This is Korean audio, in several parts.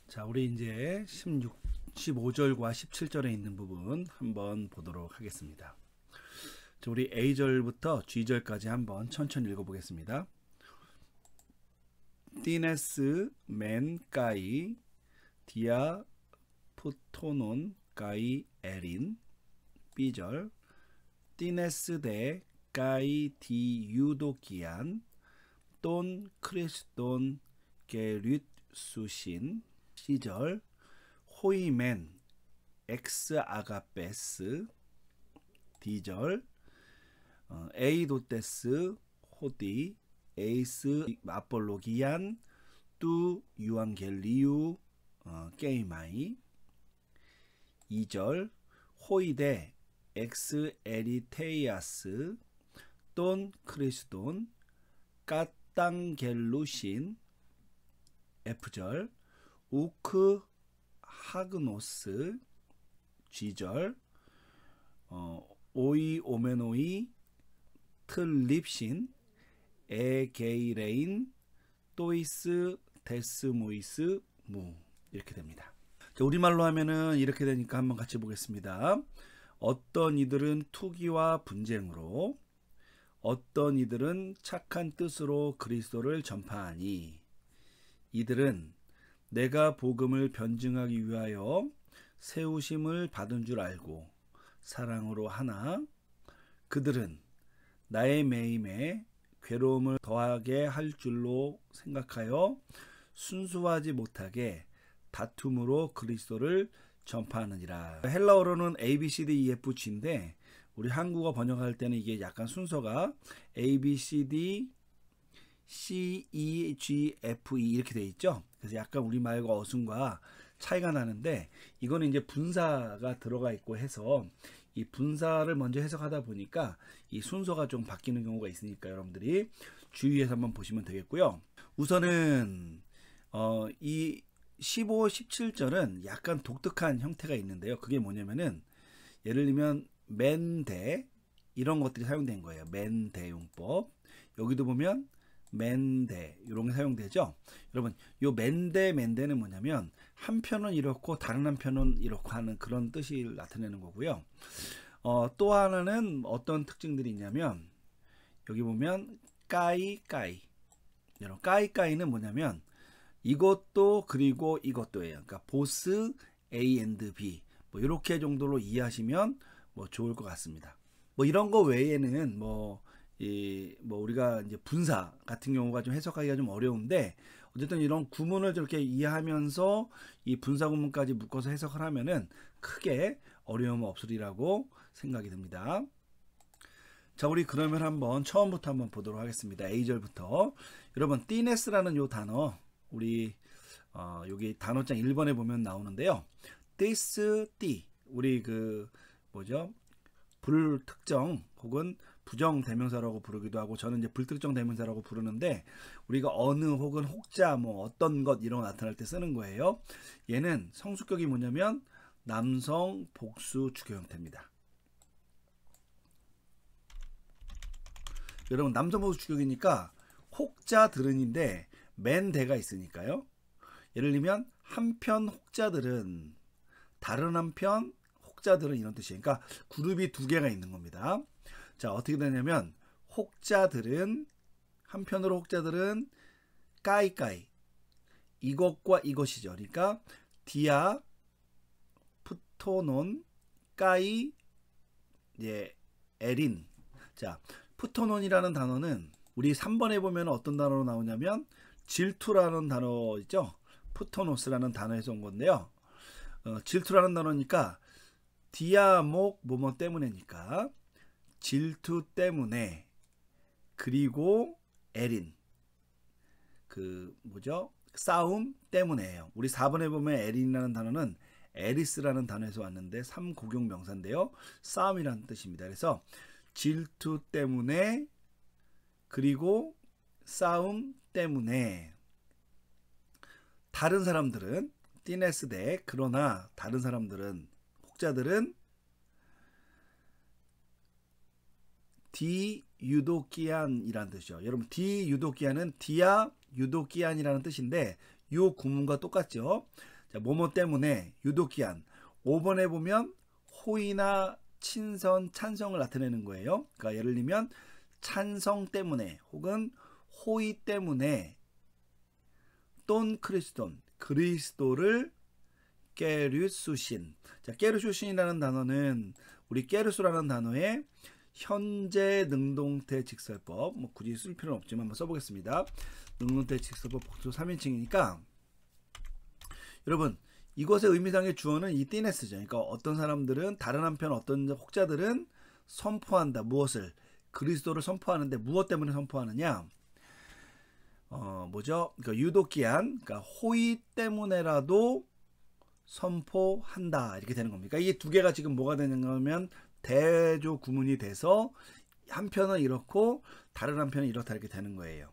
자, 우리 이제 15절과 17절에 있는 부분 한번 보도록 하겠습니다. 자, 우리 A절부터 G절까지 한번 천천히 읽어보겠습니다. 티네스 맨 까이 디아 푸토논 까이 에린. B절 티네스 데 까이 디 유도기안 돈 크리스톤 게릿 수신. C절 호이멘 엑스 아가페스. D절 에이도테스 호디 에이스 아폴로기안 뚜 유앙겔리우 게이마이. 2절 호이데 엑스 에리테이아스 돈 크리스돈 까땅겔루신. F절 우크 하그노스. G절 오이 오메노이 틀립신 에게이레인 또이스 데스무이스 무. 이렇게 됩니다. 자, 우리말로 하면은 이렇게 되니까 한번 같이 보겠습니다. 어떤 이들은 투기와 분쟁으로, 어떤 이들은 착한 뜻으로 그리스도를 전파하니, 이들은 내가 복음을 변증하기 위하여 세우심을 받은 줄 알고 사랑으로 하나, 그들은 나의 매임에 괴로움을 더하게 할 줄로 생각하여 순수하지 못하게 다툼으로 그리스도를 전파하느니라. 헬라어로는 A, B, C, D, E, F, G인데 우리 한국어 번역할 때는 이게 약간 순서가 A, B, C, D, C, E, G, F, E 이렇게 돼 있죠. 그래서 약간 우리말과 어순과 차이가 나는데, 이거는 이제 분사가 들어가 있고 해서 이 분사를 먼저 해석하다 보니까 이 순서가 좀 바뀌는 경우가 있으니까 여러분들이 주의해서 한번 보시면 되겠고요. 우선은 이 15, 17절은 약간 독특한 형태가 있는데요. 그게 뭐냐면은 예를 들면 맨대 이런 것들이 사용된 거예요. 맨대 용법. 여기도 보면 맨대 이런 게 사용되죠. 여러분, 요 맨대는 뭐냐면 한편은 이렇고 다른 한편은 이렇고 하는 그런 뜻을 나타내는 거고요. 또 하나는 어떤 특징들이 있냐면 여기 보면 까이. 여러분, 까이는 뭐냐면 이것도 그리고 이것도예요. 그러니까 보스 A and B 뭐 이렇게 정도로 이해하시면 뭐 좋을 것 같습니다. 뭐 이런 거 외에는 뭐 우리가 이제 분사 같은 경우가 좀 해석하기가 좀 어려운데, 어쨌든 이런 구문을 저렇게 이해하면서 이 분사 구문까지 묶어서 해석을 하면은 크게 어려움 없으리라고 생각이 듭니다. 자, 우리 그러면 한번 처음부터 한번 보도록 하겠습니다. A절부터. 여러분, 티네스라는 요 단어 우리 여기 단어장 1번에 보면 나오는데요. this, 우리 그 뭐죠? 불특정 혹은 부정 대명사라고 부르기도 하고, 저는 이제 불특정 대명사라고 부르는데, 우리가 어느 혹은 혹자 뭐 어떤 것 이런 거 나타날 때 쓰는 거예요. 얘는 성수격이 뭐냐면 남성 복수 주격 형태입니다. 여러분, 남성 복수 주격이니까 혹자들은인데 맨대가 있으니까요. 예를 들면 한편 혹자들은, 다른 한편 혹자들은 이런 뜻이에요. 그러니까 그룹이 두 개가 있는 겁니다. 자, 어떻게 되냐면 혹자들은, 한편으로 혹자들은 까이 이것과 이것이죠. 그러니까 디아 푸토논 까이 에린. 자, 푸토논이라는 단어는 우리 3번에 보면 어떤 단어로 나오냐면 질투라는 단어 있죠. 푸토노스라는 단어에서 온 건데요. 질투라는 단어니까 디아목 뭐뭐 때문에니까 질투 때문에, 그리고 에린 그 뭐죠? 싸움 때문에예요. 우리 4번에 보면 에린이라는 단어는 에리스라는 단어에서 왔는데 3고용 명사인데요. 싸움이라는 뜻입니다. 그래서 질투 때문에, 그리고 싸움 때문에 다른 사람들은 티네스데, 그러나 다른 사람들은 혹자들은 디 유도기안이라는 뜻이죠. 여러분, 디 유도기안은 디아 유도기안이라는 뜻인데 이 구문과 똑같죠. 자, 뭐뭐 때문에 유도기한. 5번에 보면 호의나 친선, 찬성을 나타내는 거예요. 그러니까 예를 들면 찬성 때문에 혹은 호의 때문에 돈 크리스톤, 그리스도를 깨르수신. 자, 깨르수신이라는 단어는 우리 깨르수라는 단어의 현재 능동태 직설법, 뭐 굳이 쓸 필요는 없지만 한번 써보겠습니다. 능동태 직설법 복수 3인칭이니까 여러분 이것의 의미상의 주어는 이 띠네스죠. 그러니까 어떤 사람들은 다른 한편 어떤 혹자들은 선포한다. 무엇을? 그리스도를 선포하는데 무엇 때문에 선포하느냐? 뭐죠? 그러니까 유도기한, 그러니까 호의 때문에라도 선포한다 이렇게 되는 겁니다. 이게 두 개가 지금 뭐가 되냐면 대조 구문이 돼서 한편은 이렇고 다른 한편은 이렇다 이렇게 되는 거예요.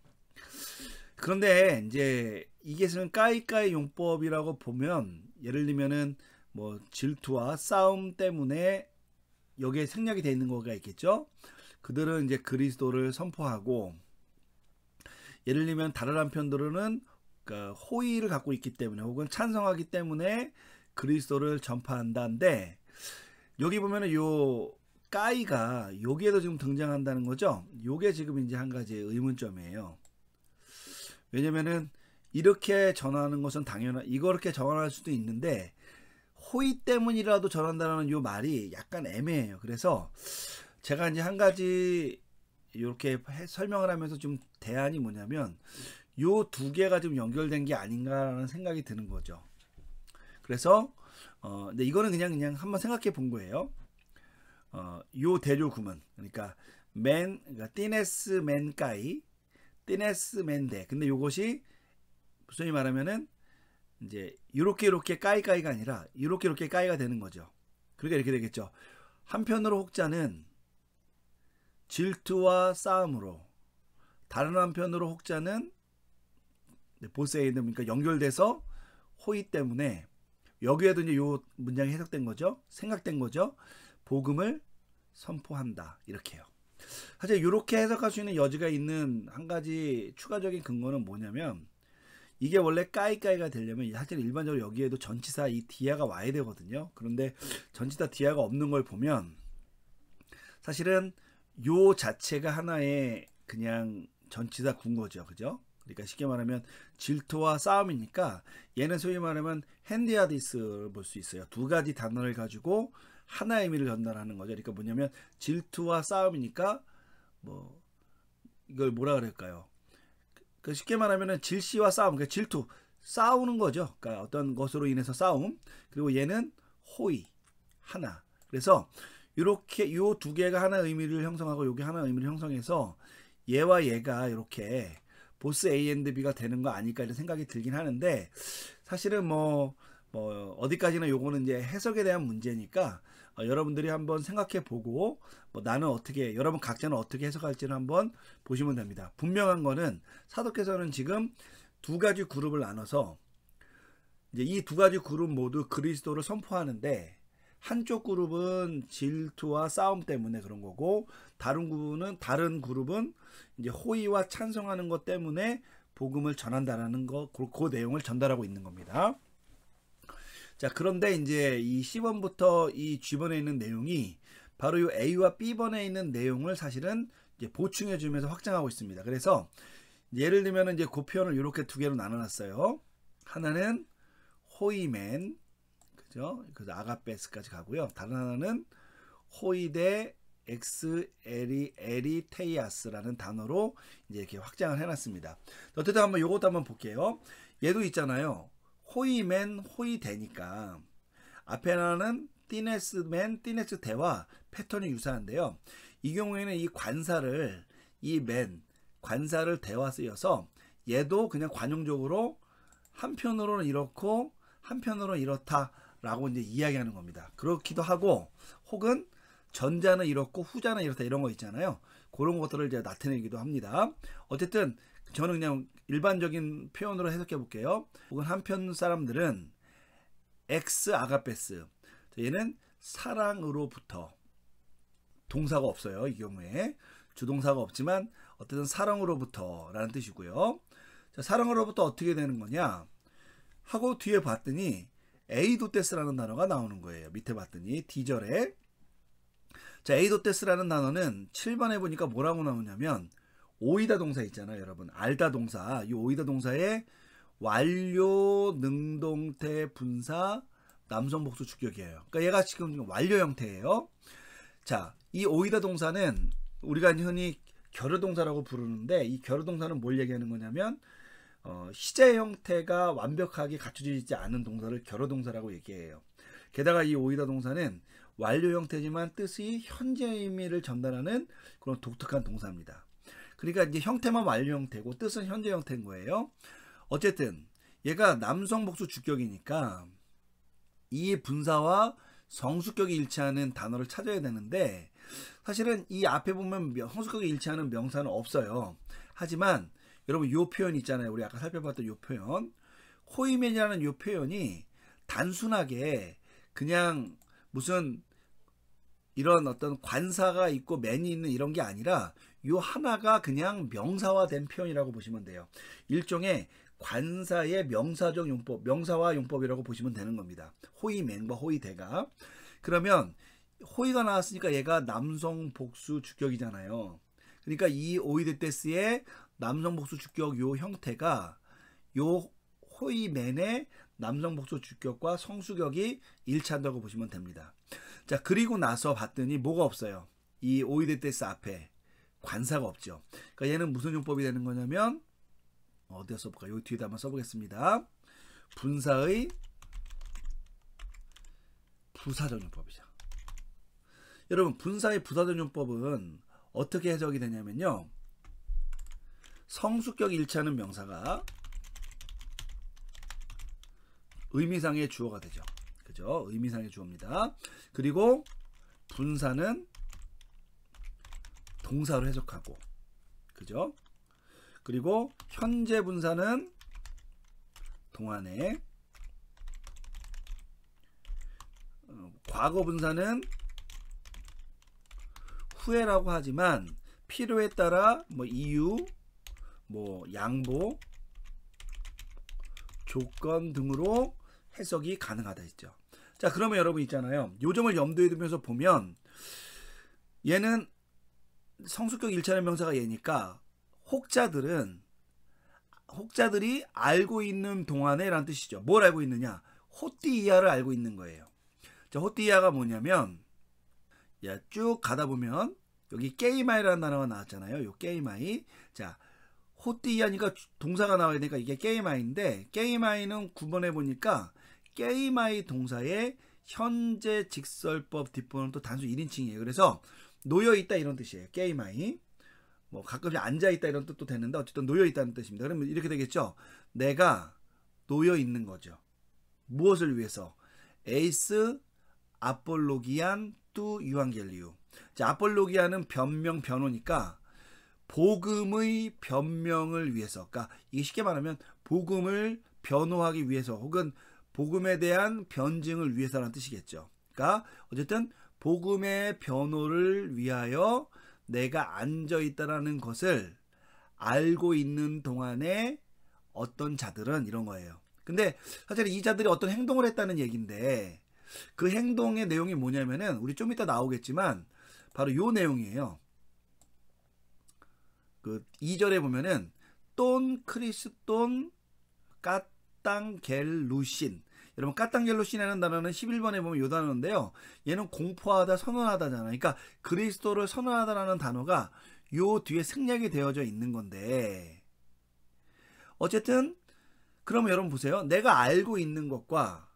그런데 이제 이게 지금 까이까이 용법이라고 보면 예를 들면은 뭐 질투와 싸움 때문에 여기에 생략이 되어 있는 거가 있겠죠. 그들은 이제 그리스도를 선포하고 예를 들면 다른 한편들은 그러니까 호의를 갖고 있기 때문에 혹은 찬성하기 때문에 그리스도를 전파한다인데 여기 보면은 요 까이가 여기에도 지금 등장한다는 거죠. 요게 지금 이제 한 가지 의문점이에요. 왜냐면은 이렇게 전하는 것은 이렇게 전할 수도 있는데 호의 때문이라도 전한다는 요 말이 약간 애매해요. 그래서 제가 이제 한 가지 이렇게 설명을 하면서 좀 대안이 뭐냐면 요 두 개가 좀 연결된 게 아닌가라는 생각이 드는 거죠. 그래서 근데 이거는 그냥 한번 생각해 본 거예요. 요 대조 구문 그러니까 그러니까 띠네스 맨까이 띠네스 맨데 근데 요것이 소위 말하면은 이제 이렇게 까이까이가 아니라 이렇게 까이가 되는 거죠. 그러니까 이렇게 되겠죠. 한편으로 혹자는 질투와 싸움으로 다른 한편으로 혹자는 보세이드 그러니까 연결돼서 호의 때문에 여기에도 이제 요 문장이 해석된 거죠. 생각된 거죠. 복음을 선포한다 이렇게요. 사실 이렇게 해석할 수 있는 여지가 있는 한 가지 추가적인 근거는 뭐냐면 이게 원래 까이까이가 되려면 사실 일반적으로 여기에도 전치사 이 디아가 와야 되거든요. 그런데 전치사 디아가 없는 걸 보면 사실은 요 자체가 하나의 그냥 전치사 군거죠. 그죠? 그러니까 쉽게 말하면 질투와 싸움이니까 얘는 소위 말하면 핸디아디스를 볼 수 있어요. 두 가지 단어를 가지고 하나의 의미를 전달하는 거죠. 그러니까 뭐냐면 질투와 싸움이니까 뭐 이걸 뭐라 그럴까요? 그 쉽게 말하면은 질시와 싸움, 그러니까 질투, 싸우는 거죠. 그러니까 어떤 것으로 인해서 싸움. 그리고 얘는 호의, 하나. 그래서 이렇게 요 두 개가 하나의 의미를 형성하고 요게 하나의 의미를 형성해서 얘와 얘가 이렇게 보스 A and B가 되는 거 아닐까 이런 생각이 들긴 하는데 사실은 뭐 어디까지나 요거는 이제 해석에 대한 문제니까 여러분들이 한번 생각해 보고 나는 어떻게 여러분 각자는 어떻게 해석할지는 한번 보시면 됩니다. 분명한 거는 사도께서는 지금 두 가지 그룹을 나눠서 이제 이 두 가지 그룹 모두 그리스도를 선포하는데 한쪽 그룹은 질투와 싸움 때문에 그런 거고 다른 그룹은 이제 호의와 찬성하는 것 때문에 복음을 전한다라는 거 그 내용을 전달하고 있는 겁니다. 자, 그런데 이제 이 C번부터 이 G번에 있는 내용이 바로 이 A와 B번에 있는 내용을 사실은 이제 보충해 주면서 확장하고 있습니다. 그래서 예를 들면 이제 그 표현을 이렇게 두 개로 나눠 놨어요. 하나는 호이맨, 그죠? 그래서 아가페스까지 가고요. 다른 하나는 호이데 엑스 에리테이아스라는 단어로 이제 이렇게 확장을 해 놨습니다. 어쨌든 한번 요것도 한번 볼게요. 얘도 있잖아요. 호이맨, 호이대니까 앞에 하나는 띠네스맨, 띠네스대와 패턴이 유사한데요. 이 경우에는 이 관사를 관사를 대와 쓰여서 얘도 그냥 관용적으로 한편으로는 이렇고 한편으로는 이렇다라고 이제 이야기하는 겁니다. 그렇기도 하고 혹은 전자는 이렇고 후자는 이렇다 이런 거 있잖아요. 그런 것들을 이제 나타내기도 합니다. 어쨌든 저는 그냥 일반적인 표현으로 해석해 볼게요. 혹은 한편 사람들은 엑스 아가페스 얘는 사랑으로부터 동사가 없어요. 이 경우에 주동사가 없지만 어쨌든 사랑으로부터 라는 뜻이고요. 자, 사랑으로부터 어떻게 되는 거냐 하고 뒤에 봤더니 에이도테스라는 단어가 나오는 거예요. 밑에 봤더니 D절에. 자, 에이도테스라는 단어는 7번에 보니까 뭐라고 나오냐면 오이다 동사 있잖아요, 여러분. 알다 동사. 이 오이다 동사의 완료 능동태 분사 남성 복수 주격이에요. 그러니까 얘가 지금 완료 형태예요. 자, 이 오이다 동사는 우리가 흔히 결여 동사라고 부르는데 이 결여 동사는 뭘 얘기하는 거냐면 시제 형태가 완벽하게 갖춰져 있지 않은 동사를 결여 동사라고 얘기해요. 게다가 이 오이다 동사는 완료 형태지만 뜻이 현재 의미를 전달하는 그런 독특한 동사입니다. 그러니까 이제 형태만 완료 형태고 뜻은 현재 형태인 거예요. 어쨌든 얘가 남성 복수 주격이니까 이 분사와 성수격이 일치하는 단어를 찾아야 되는데 사실은 이 앞에 보면 성수격이 일치하는 명사는 없어요. 하지만 여러분 요 표현 있잖아요. 우리 아까 살펴봤던 요 표현 호이맨이라는 요 표현이 단순하게 그냥 무슨 이런 어떤 관사가 있고 맨이 있는 이런 게 아니라 요 하나가 그냥 명사화된 표현이라고 보시면 돼요. 일종의 관사의 명사적 용법, 명사화 용법이라고 보시면 되는 겁니다. 호이맨과 호이대가. 그러면 호이가 나왔으니까 얘가 남성 복수 주격이잖아요. 그러니까 이 오이데테스의 남성 복수 주격 요 형태가 요 호이맨의 남성 복수 주격과 성수격이 일치한다고 보시면 됩니다. 자, 그리고 나서 봤더니 뭐가 없어요. 이 오이데테스 앞에 관사가 없죠. 그러니까 얘는 무슨 용법이 되는 거냐면 어디다 써볼까? 여기 뒤에다 한번 써보겠습니다. 분사의 부사적 용법이죠. 여러분 분사의 부사적 용법은 어떻게 해석이 되냐면요. 성수격이 일치하는 명사가 의미상의 주어가 되죠. 그죠? 의미상의 주어입니다. 그리고 분사는 동사로 해석하고, 그죠? 그리고 현재 분사는 동안에, 과거 분사는 후에라고 하지만 필요에 따라 뭐 이유, 뭐 양보, 조건 등으로 해석이 가능하다 했죠. 자, 그러면 여러분 있잖아요. 요 점을 염두에 두면서 보면 얘는 성수격 일치하는 명사가 얘니까 혹자들이 알고 있는 동안에 라는 뜻이죠. 뭘 알고 있느냐? 호띠이하를 알고 있는 거예요. 자, 호띠이하가 뭐냐면 쭉 가다 보면 여기 게이마이라는 단어가 나왔잖아요. 요 게이마이. 자, 호띠이하니까 동사가 나와야 되니까 이게 게이마이인데 게이마이는 9번에 보니까 게이마이 동사의 현재 직설법 뒷부분은 또 단수 1인칭이에요. 그래서 놓여있다 이런 뜻이에요. 게이마이. 뭐 가끔씩 앉아있다 이런 뜻도 되는데 어쨌든 놓여있다는 뜻입니다. 그러면 이렇게 되겠죠. 내가 놓여있는 거죠. 무엇을 위해서? 에이스 아폴로기안 뚜 유앙겔리우. 자, 아폴로기아는 변명 변호니까 복음의 변명을 위해서, 그러니까 이게 쉽게 말하면 복음을 변호하기 위해서 혹은 복음에 대한 변증을 위해서라는 뜻이겠죠. 그러니까 어쨌든 복음의 변호를 위하여 내가 앉아있다라는 것을 알고 있는 동안에 어떤 자들은 이런 거예요. 근데 사실 이 자들이 어떤 행동을 했다는 얘기인데 그 행동의 내용이 뭐냐면은 우리 좀 이따 나오겠지만 바로 요 내용이에요. 그 2절에 보면은 돈 크리스톤 까땅겔루신. 여러분 까땅겔루신이라는 단어는 11번에 보면 요 단어인데요. 얘는 공포하다, 선언하다잖아요. 그러니까 그리스도를 선언하다라는 단어가 요 뒤에 생략이 되어져 있는 건데 어쨌든 그러면 여러분 보세요. 내가 알고 있는 것과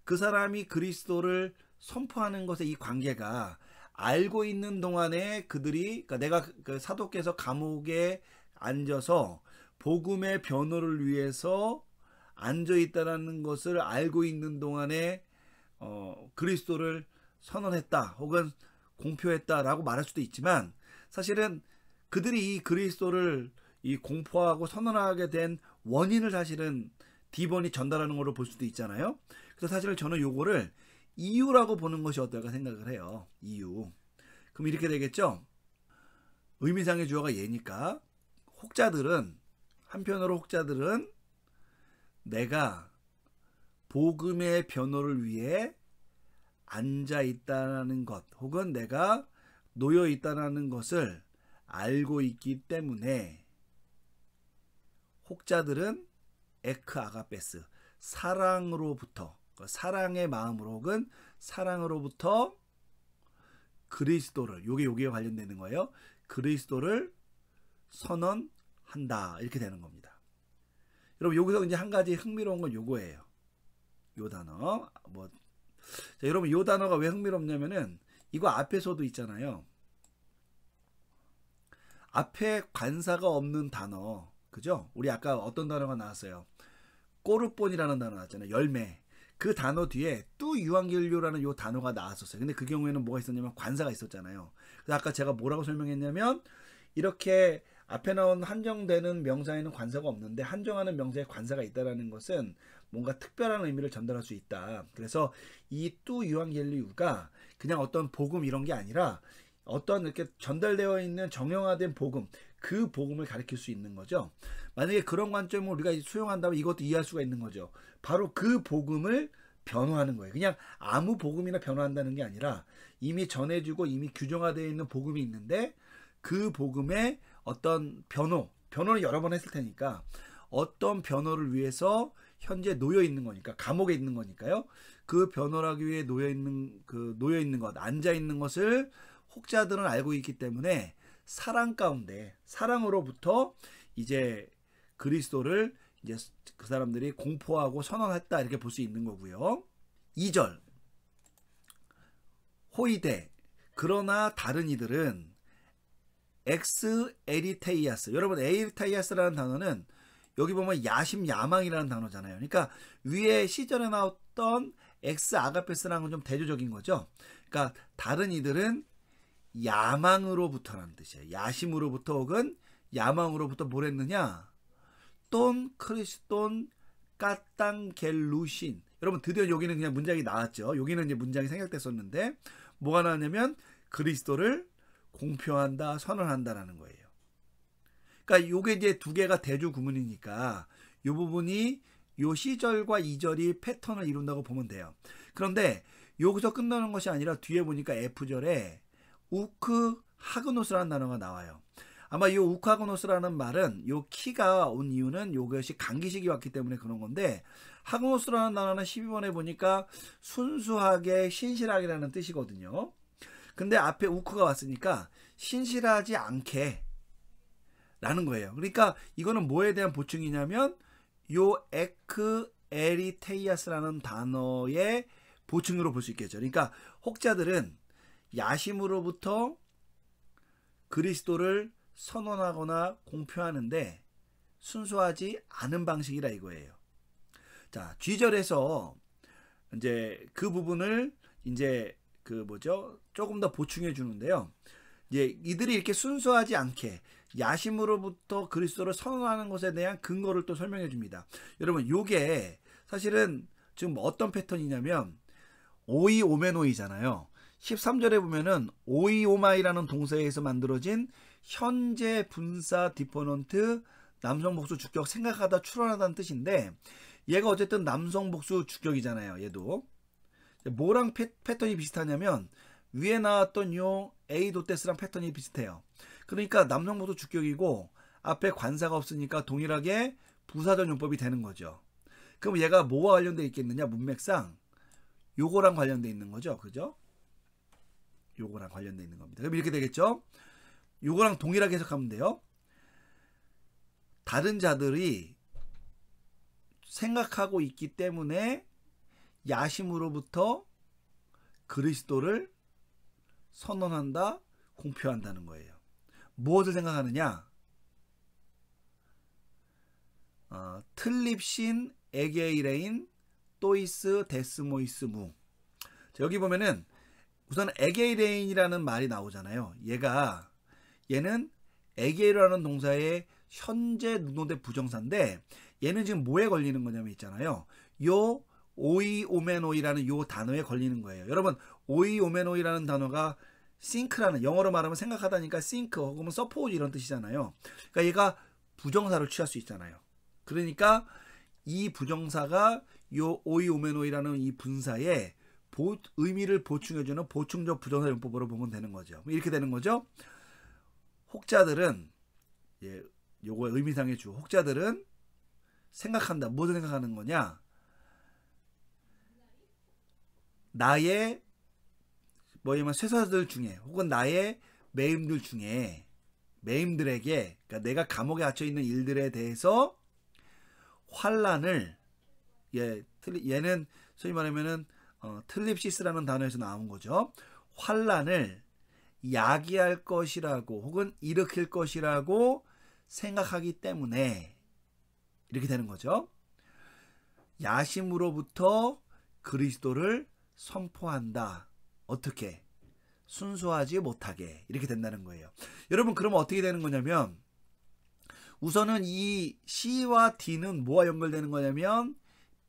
그 사람이 그리스도를 선포하는 것의 이 관계가 알고 있는 동안에 그들이, 그러니까 내가 그 사도께서 감옥에 앉아서 복음의 변호를 위해서 앉아있다라는 것을 알고 있는 동안에 그리스도를 선언했다 혹은 공표했다라고 말할 수도 있지만 사실은 그들이 이 그리스도를 이 공포하고 선언하게 된 원인을 사실은 디본이 전달하는 걸로 볼 수도 있잖아요. 그래서 사실 저는 요거를 이유라고 보는 것이 어떨까 생각을 해요. 이유. 그럼 이렇게 되겠죠. 의미상의 주어가 얘니까 한편으로 혹자들은 내가 복음의 변호를 위해 앉아 있다는 것 혹은 내가 놓여 있다는 것을 알고 있기 때문에 혹자들은 에크 아가페스, 사랑으로부터, 사랑의 마음으로 혹은 사랑으로부터 그리스도를, 요게 관련되는 거예요. 그리스도를 선언한다, 이렇게 되는 겁니다. 여러분, 여기서 이제 한 가지 흥미로운 건 요거예요. 요 단어. 자, 여러분, 요 단어가 왜 흥미롭냐면은 이거 앞에서도 있잖아요. 앞에 관사가 없는 단어, 그죠? 우리 아까 어떤 단어가 나왔어요? 꼬르본이라는 단어 나왔잖아요. 열매. 그 단어 뒤에 뚜 유앙겔리오라는 요 단어가 나왔었어요. 근데 그 경우에는 뭐가 있었냐면 관사가 있었잖아요. 그래서 아까 제가 뭐라고 설명했냐면 이렇게 앞에 나온 한정되는 명사에는 관사가 없는데 한정하는 명사에 관사가 있다는 것은 뭔가 특별한 의미를 전달할 수 있다. 그래서 이 뚜 유앙겔리오가 그냥 어떤 복음 이런 게 아니라 어떤 이렇게 전달되어 있는 정형화된 복음, 그 복음을 가리킬 수 있는 거죠. 만약에 그런 관점을 우리가 수용한다면 이것도 이해할 수가 있는 거죠. 바로 그 복음을 변호하는 거예요. 그냥 아무 복음이나 변호한다는 게 아니라 이미 전해주고 이미 규정화되어 있는 복음이 있는데 그 복음의 어떤 변호는 여러 번 했을 테니까 어떤 변호를 위해서 현재 놓여 있는 거니까, 감옥에 있는 거니까요. 그 변호를 하기 위해 놓여 있는 것, 앉아 있는 것을 혹자들은 알고 있기 때문에 사랑 가운데, 사랑으로부터 이제 그리스도를 이제 그 사람들이 공포하고 선언했다, 이렇게 볼 수 있는 거고요. 2절 호이데, 그러나 다른 이들은 엑스 에리테이아스. 여러분, 에리테이아스라는 단어는 여기 보면 야심, 야망이라는 단어잖아요. 그러니까 위에 시절에 나왔던 엑스 아가페스랑은 좀 대조적인 거죠. 그러니까 다른 이들은 야망으로부터라는 뜻이에요. 야심으로부터 혹은 야망으로부터 뭘 했느냐? 돈 크리스톤 까땅겔루신. 여러분, 드디어 여기는 그냥 문장이 나왔죠. 여기는 이제 문장이 생략됐었는데 뭐가 나왔냐면 그리스도를 공표한다, 선언한다라는 거예요. 그러니까 요게 이제 두 개가 대조 구문이니까 요 부분이 요 시절과 2절이 패턴을 이룬다고 보면 돼요. 그런데 여기서 끝나는 것이 아니라 뒤에 보니까 F절에 우크 하그노스라는 단어가 나와요. 아마 이 우크 하그노스라는 말은 요 키가 온 이유는 요것이 강기식이 왔기 때문에 그런 건데, 하그노스라는 단어는 12번에 보니까 순수하게 신실하게라는 뜻이거든요. 근데 앞에 우크가 왔으니까 신실하지 않게 라는 거예요. 그러니까 이거는 뭐에 대한 보충이냐면 요 에크 에리테이아스라는 단어의 보충으로 볼 수 있겠죠. 그러니까 혹자들은 야심으로부터 그리스도를 선언하거나 공표하는데 순수하지 않은 방식이라 이거예요. 자, G절에서 이제 그 부분을 이제 조금 더 보충해 주는데요. 이제 이들이 이렇게 순수하지 않게 야심으로부터 그리스도를 선언하는 것에 대한 근거를 또 설명해 줍니다. 여러분, 요게 사실은 지금 어떤 패턴이냐면 오이 오메노이잖아요. 13절에 보면은 오이오마이라는 동사에서 만들어진 현재 분사 디포넌트 남성 복수 주격 생각하다 추론하다는 뜻인데, 얘가 어쨌든 남성 복수 주격이잖아요. 얘도 뭐랑 패턴이 비슷하냐면 위에 나왔던 요 에이도테스랑 패턴이 비슷해요. 그러니까 남성 복수 주격이고 앞에 관사가 없으니까 동일하게 부사절 용법이 되는 거죠. 그럼 얘가 뭐와 관련되어 있겠느냐? 문맥상 요거랑 관련되어 있는 거죠. 그죠? 요거랑 관련되어 있는 겁니다. 그럼 이렇게 되겠죠? 요거랑 동일하게 해석하면 돼요. 다른 자들이 생각하고 있기 때문에 야심으로부터 그리스도를 선언한다, 공표한다는 거예요. 무엇을 생각하느냐? 틀립신 에게이레인 또이스 데스모이스 무. 자, 여기 보면은 우선 에게이레인이라는 말이 나오잖아요. 얘는 에게이라는 동사의 현재 능동태 부정사인데 얘는 지금 뭐에 걸리는 거냐면 있잖아요. 요 오이오메노이라는 요 단어에 걸리는 거예요. 여러분, 오이오메노이라는 단어가 think라는, 영어로 말하면 생각하다니까 think 혹은 suppose 이런 뜻이잖아요. 그러니까 얘가 부정사를 취할 수 있잖아요. 그러니까 이 부정사가 요 오이 오메노이라는 이 분사에 의미를 보충해주는 보충적 부정사 용법으로 보면 되는 거죠. 이렇게 되는 거죠. 혹자들은 요거의 의미상의 주 혹자들은 생각한다. 무엇을 생각하는 거냐? 나의 뭐냐면 쇠사들 중에 혹은 나의 매임들 중에 매임들에게 그러니까 내가 감옥에 갇혀 있는 일들에 대해서 환란을 얘는 소위 말하면은 틀립시스라는 단어에서 나온 거죠. 환란을 야기할 것이라고 혹은 일으킬 것이라고 생각하기 때문에 이렇게 되는 거죠. 야심으로부터 그리스도를 선포한다. 어떻게? 순수하지 못하게 이렇게 된다는 거예요. 여러분 그러면 어떻게 되는 거냐면 우선은 이 C와 D는 뭐와 연결되는 거냐면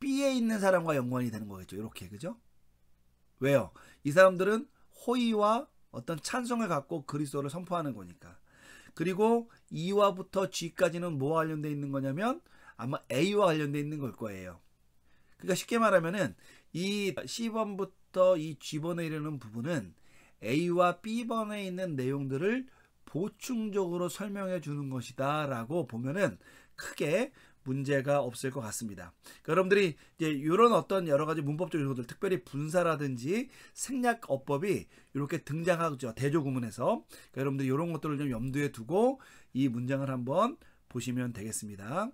B에 있는 사람과 연관이 되는 거겠죠. 이렇게 그죠? 왜요? 이 사람들은 호의와 어떤 찬성을 갖고 그리스도를 선포하는 거니까. 그리고 E와부터 G까지는 뭐와 관련되어 있는 거냐면 아마 A와 관련되어 있는 걸 거예요. 그러니까 쉽게 말하면은 이 C번부터 이 G번에 이르는 부분은 A와 B번에 있는 내용들을 보충적으로 설명해 주는 것이다 라고 보면은 크게 문제가 없을 것 같습니다. 그러니까 여러분들이 이제 이런 어떤 여러 가지 문법적 요소들, 특별히 분사라든지 생략 어법이 이렇게 등장하죠. 대조구문에서. 그러니까 여러분들이 이런 것들을 좀 염두에 두고 이 문장을 한번 보시면 되겠습니다.